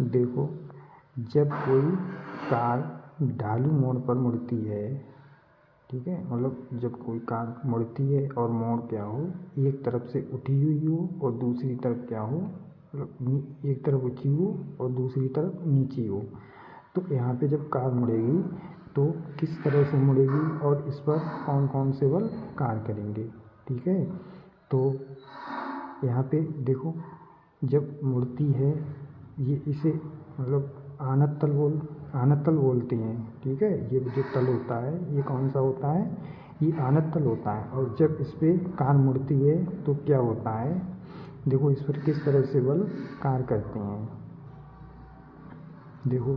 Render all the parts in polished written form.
देखो, जब कोई कार ढालू मोड़ पर मुड़ती है, ठीक है, मतलब जब कोई कार मुड़ती है और मोड़ क्या हो, एक तरफ से उठी हुई हो और दूसरी तरफ क्या हो, मतलब एक तरफ ऊँची हो और दूसरी तरफ नीची हो, तो यहाँ पे जब कार मुड़ेगी तो किस तरह से मुड़ेगी और इस पर कौन कौन से बल कार्य करेंगे। ठीक है, तो यहाँ पे देखो, जब मुड़ती है ये इसे मतलब आनत तल बोलते हैं। ठीक है, ये जो तल होता है ये कौन सा होता है, ये आनत तल होता है। और जब इस पर कार मुड़ती है तो क्या होता है, देखो इस पर किस तरह से बल कार्य करते हैं। देखो,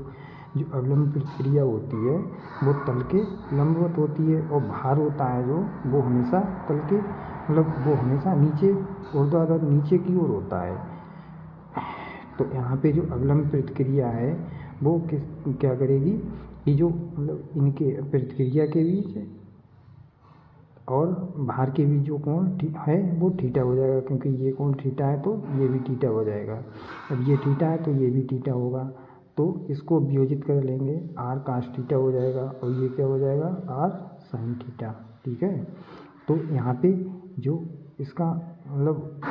जो अवलंब प्रतिक्रिया होती है वो तल के लंबवत होती है और भार होता है जो वो हमेशा तल के मतलब वो हमेशा नीचे ऊर्ध्वाधर नीचे की ओर होता है। तो यहाँ पे जो अवलंब प्रतिक्रिया है वो क्या करेगी कि जो मतलब इनके प्रतिक्रिया के बीच और भार के बीच जो कोण है वो थीटा हो जाएगा, क्योंकि ये कोण थीटा है तो ये भी थीटा हो जाएगा। अब ये थीटा है तो ये भी थीटा होगा, तो इसको वियोजित कर लेंगे, आर कास थीटा हो जाएगा और ये क्या हो जाएगा, आर साइन थीटा। ठीक है, तो यहाँ पे जो इसका मतलब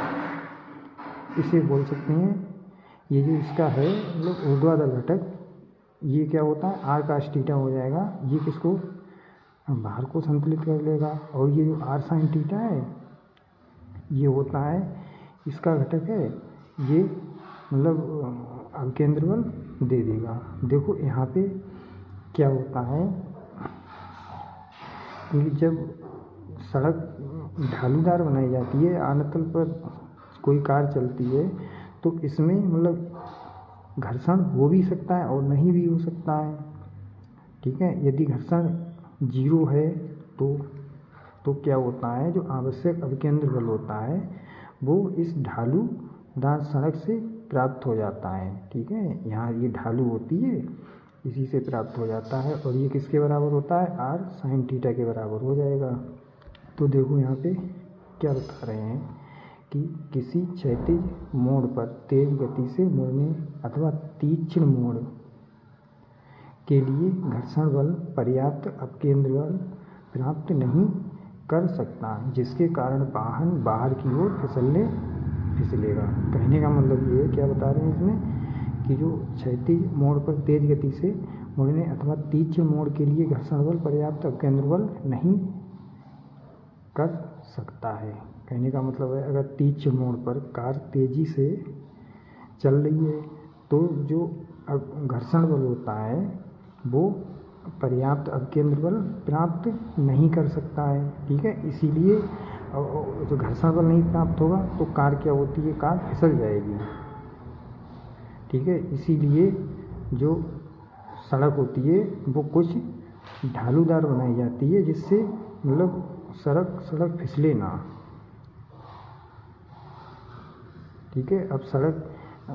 इसे बोल सकते हैं, ये जो इसका है मतलब ऊर्ध्वाधर घटक ये क्या होता है, आर कास थीटा हो जाएगा। ये किसको, भार को संतुलित कर लेगा। और ये जो आर साइन थीटा है ये होता है इसका घटक है, ये मतलब अवकेंद्र बल दे देगा। देखो यहाँ पे क्या होता है, क्योंकि जब सड़क ढालूदार बनाई जाती है, आनतल पर कोई कार चलती है, तो इसमें मतलब घर्षण हो भी सकता है और नहीं भी हो सकता है। ठीक है, यदि घर्षण 0 है तो क्या होता है, जो आवश्यक अभिकेंद्र बल होता है वो इस ढालूदार सड़क से प्राप्त हो जाता है। ठीक है, यहाँ ये ढालू होती है इसी से प्राप्त हो जाता है और ये किसके बराबर होता है, आर साइन थीटा के बराबर हो जाएगा। तो देखो यहाँ पे क्या बता रहे हैं कि किसी क्षैतिज मोड़ पर तेज गति से मुड़ने अथवा तीक्ष्ण मोड़ के लिए घर्षण बल पर्याप्त अपकेंद्र बल प्राप्त नहीं कर सकता, जिसके कारण वाहन बाहर की ओर फिसलेगा। कहने का मतलब ये है, क्या बता रहे हैं इसमें कि जो क्षैतिज मोड़ पर तेज गति से मुड़ने अथवा तीक्ष्ण मोड़ के लिए घर्षण बल पर्याप्त अपकेंद्र बल नहीं कर सकता है। कहने का मतलब है, अगर तीक्ष्ण मोड़ पर कार तेजी से चल रही है तो जो घर्षण बल होता है वो पर्याप्त अपकेंद्र बल प्राप्त नहीं कर सकता है। ठीक है, इसीलिए जो घर्षण बल नहीं प्राप्त होगा तो कार क्या होती है, कार फिसल जाएगी। ठीक है, इसीलिए जो सड़क होती है वो कुछ ढालूदार बनाई जाती है, जिससे मतलब सड़क फिसले ना। ठीक है, अब सड़क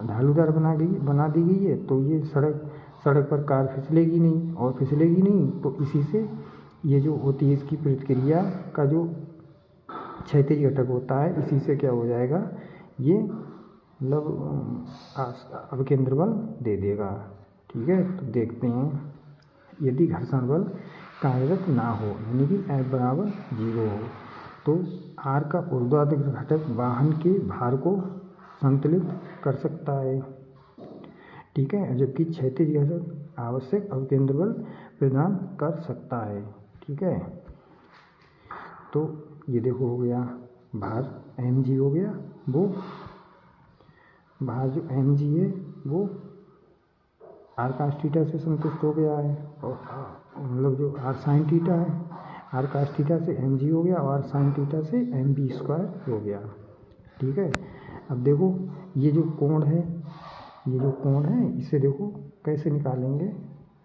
ढालूदार बना दी गई है तो ये सड़क पर कार फिसलेगी नहीं, तो इसी से ये जो होती है इसकी प्रतिक्रिया का जो क्षैतिज घटक होता है इसी से क्या हो जाएगा, ये मतलब अवकेंद्र बल दे देगा। ठीक है, तो देखते हैं, यदि घर्षण बल कार्यरत ना हो यानी कि F बराबर 0 हो तो आर का ऊर्ध्वाधर घटक वाहन के भार को संतुलित कर सकता है। ठीक है, जबकि क्षैतिज घटक आवश्यक अवकेंद्र बल प्रदान कर सकता है। ठीक है, तो ये देखो हो गया भार mg हो गया, वो भार जो mg है वो आर कास थीटा से संतुष्ट हो गया है, और मतलब जो आर साइन थीटा है आर कास थीटा से mg हो गया और आर साइन थीटा से mv स्क्वायर हो गया। ठीक है, अब देखो ये जो कोण है इसे देखो कैसे निकालेंगे,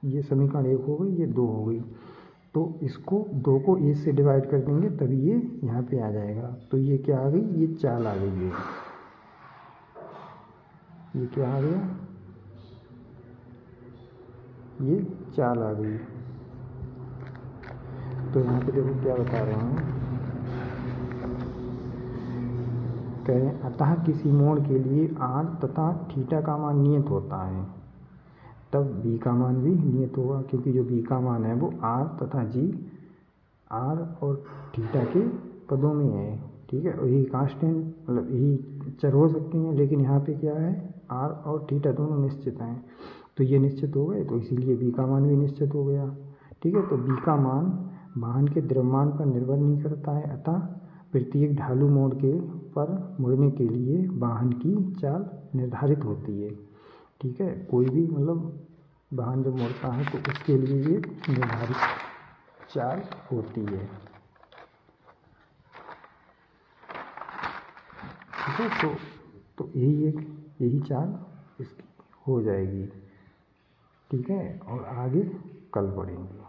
ये समीकरण 1 हो गई, ये 2 हो गई, तो इसको 2 को a से डिवाइड कर देंगे तभी ये यहाँ पे आ जाएगा। तो ये क्या आ गई, ये चाल आ गई है, ये क्या आ गया, ये चाल आ गई। तो यहाँ पे देखो क्या बता रहे हैं, कह रहे हैं अतः किसी मोड़ के लिए आर तथा थीटा का मान नियत होता है। तब बी का मान भी नियत होगा, क्योंकि जो बी का मान है वो आर तथा जी, आर और थीटा के पदों में है। ठीक है, और यही कांस्टेंट मतलब यही चर हो सकते हैं, लेकिन यहाँ पे क्या है, आर और थीटा दोनों निश्चित हैं, तो ये निश्चित हो गए, तो इसीलिए बी का मान भी निश्चित हो गया। ठीक है, तो बी का मान वाहन के द्रव्यमान पर निर्भर नहीं करता है, अतः प्रत्येक ढालू मोड़ के पर मुड़ने के लिए वाहन की चाल निर्धारित होती है। ठीक है, कोई भी मतलब वाहन जब मुड़ता है तो उसके लिए ये निर्धारित चाल होती है। ठीक है, तो यही चाल इसकी हो जाएगी। ठीक है, और आगे कल पढ़ेंगे।